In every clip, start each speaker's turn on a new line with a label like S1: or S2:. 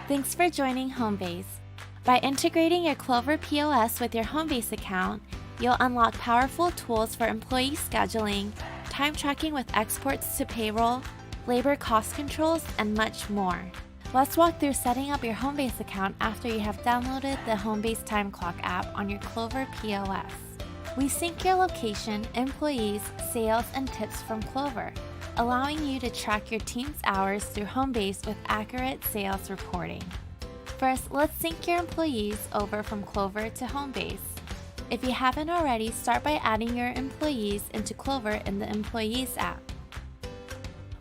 S1: Thanks for joining Homebase. By integrating your Clover POS with your Homebase account, you'll unlock powerful tools for employee scheduling, time tracking with exports to payroll, labor cost controls, and much more. Let's walk through setting up your Homebase account after you have downloaded the Homebase Timeclock app on your Clover POS. We sync your location, employees, sales, and tips from Clover, allowing you to track your team's hours through Homebase with accurate sales reporting. First, let's sync your employees over from Clover to Homebase. If you haven't already, start by adding your employees into Clover in the Employees app.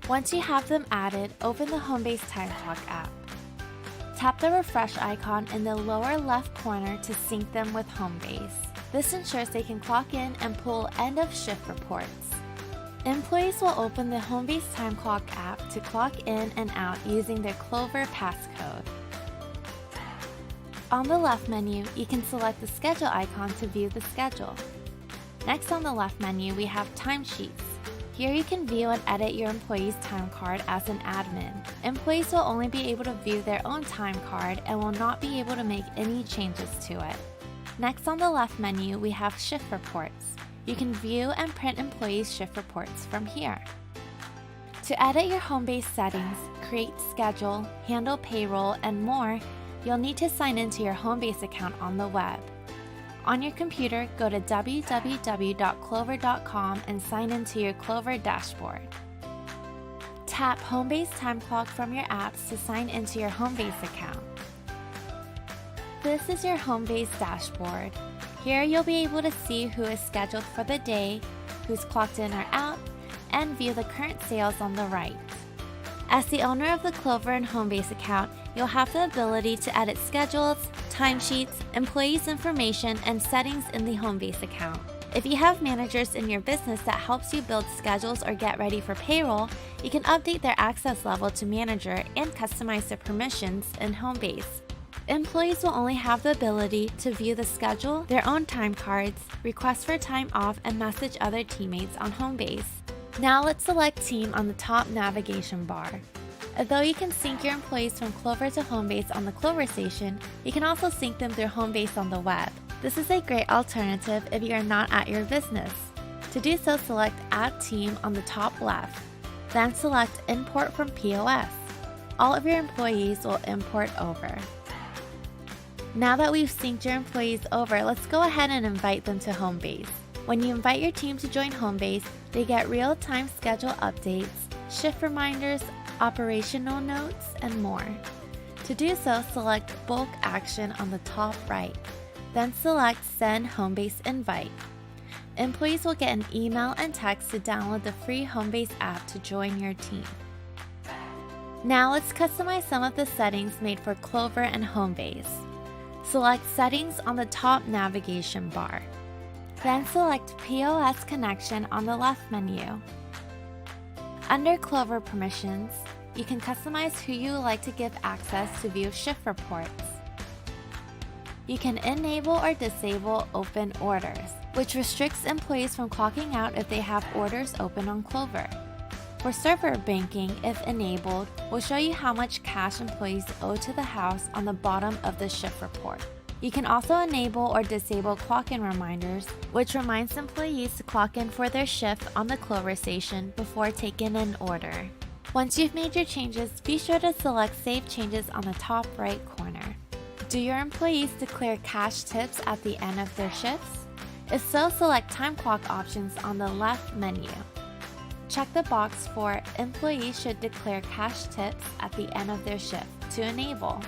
S1: Once you have them added, open the Homebase Timeclock app. Tap the refresh icon in the lower left corner to sync them with Homebase. This ensures they can clock in and pull end-of-shift reports. Employees will open the Homebase Timeclock app to clock in and out using their Clover passcode. On the left menu, you can select the schedule icon to view the schedule. Next on the left menu, we have timesheets. Here you can view and edit your employee's time card as an admin. Employees will only be able to view their own time card and will not be able to make any changes to it. Next on the left menu, we have shift reports. You can view and print employees' shift reports from here. To edit your Homebase settings, create schedule, handle payroll, and more, you'll need to sign into your Homebase account on the web. On your computer, go to www.clover.com and sign into your Clover dashboard. Tap Homebase Timeclock from your apps to sign into your Homebase account. This is your Homebase dashboard. Here you'll be able to see who is scheduled for the day, who's clocked in or out, and view the current sales on the right. As the owner of the Clover and Homebase account, you'll have the ability to edit schedules, timesheets, employees' information, and settings in the Homebase account. If you have managers in your business that helps you build schedules or get ready for payroll, you can update their access level to manager and customize their permissions in Homebase. Employees will only have the ability to view the schedule, their own time cards, request for time off, and message other teammates on Homebase. Now let's select Team on the top navigation bar. Although you can sync your employees from Clover to Homebase on the Clover station, you can also sync them through Homebase on the web. This is a great alternative if you are not at your business. To do so, select Add Team on the top left. Then select Import from POS. All of your employees will import over. Now that we've synced your employees over, let's go ahead and invite them to Homebase. When you invite your team to join Homebase, they get real-time schedule updates, shift reminders, operational notes, and more. To do so, select Bulk Action on the top right. Then select Send Homebase Invite. Employees will get an email and text to download the free Homebase app to join your team. Now let's customize some of the settings made for Clover and Homebase. Select Settings on the top navigation bar. Then select POS Connection on the left menu. Under Clover Permissions, you can customize who you would like to give access to view shift reports. You can enable or disable open orders, which restricts employees from clocking out if they have orders open on Clover. For server banking, if enabled, will show you how much cash employees owe to the house on the bottom of the shift report. You can also enable or disable clock-in reminders, which reminds employees to clock in for their shift on the Clover station before taking an order. Once you've made your changes, be sure to select Save Changes on the top right corner. Do your employees declare cash tips at the end of their shifts? If so, select Time Clock options on the left menu. Check the box for Employees should declare cash tips at the end of their shift to enable.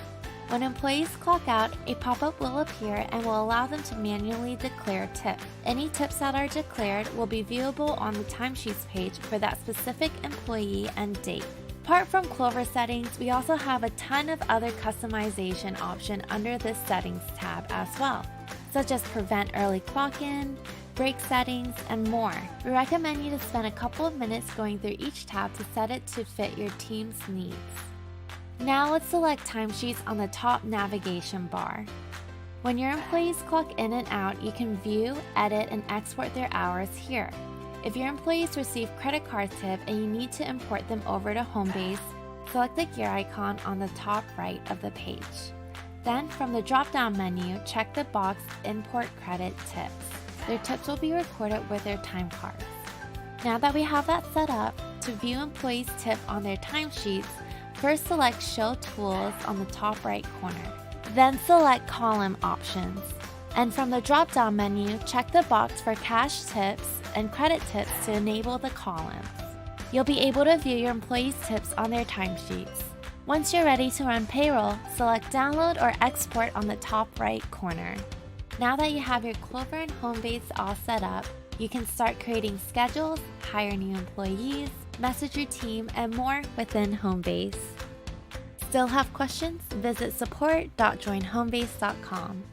S1: When employees clock out, a pop-up will appear and will allow them to manually declare tips. Any tips that are declared will be viewable on the timesheets page for that specific employee and date. Apart from Clover settings, we also have a ton of other customization options under this Settings tab as well, such as Prevent Early Clock-in, break settings, and more. We recommend you to spend a couple of minutes going through each tab to set it to fit your team's needs. Now let's select Timesheets on the top navigation bar. When your employees clock in and out, you can view, edit, and export their hours here. If your employees receive credit card tip and you need to import them over to Homebase, Select the gear icon on the top right of the page. Then, from the drop-down menu, check the box Import Credit Tips. Their tips will be recorded with their time cards. Now that we have that set up, to view employees' tip on their timesheets, first select Show Tools on the top right corner. Then select Column Options. And from the drop-down menu, check the box for Cash Tips and Credit Tips to enable the columns. You'll be able to view your employees' tips on their timesheets. Once you're ready to run payroll, select Download or Export on the top right corner. Now that you have your Clover and Homebase all set up, you can start creating schedules, hire new employees, message your team, and more within Homebase. Still have questions? Visit support.joinhomebase.com.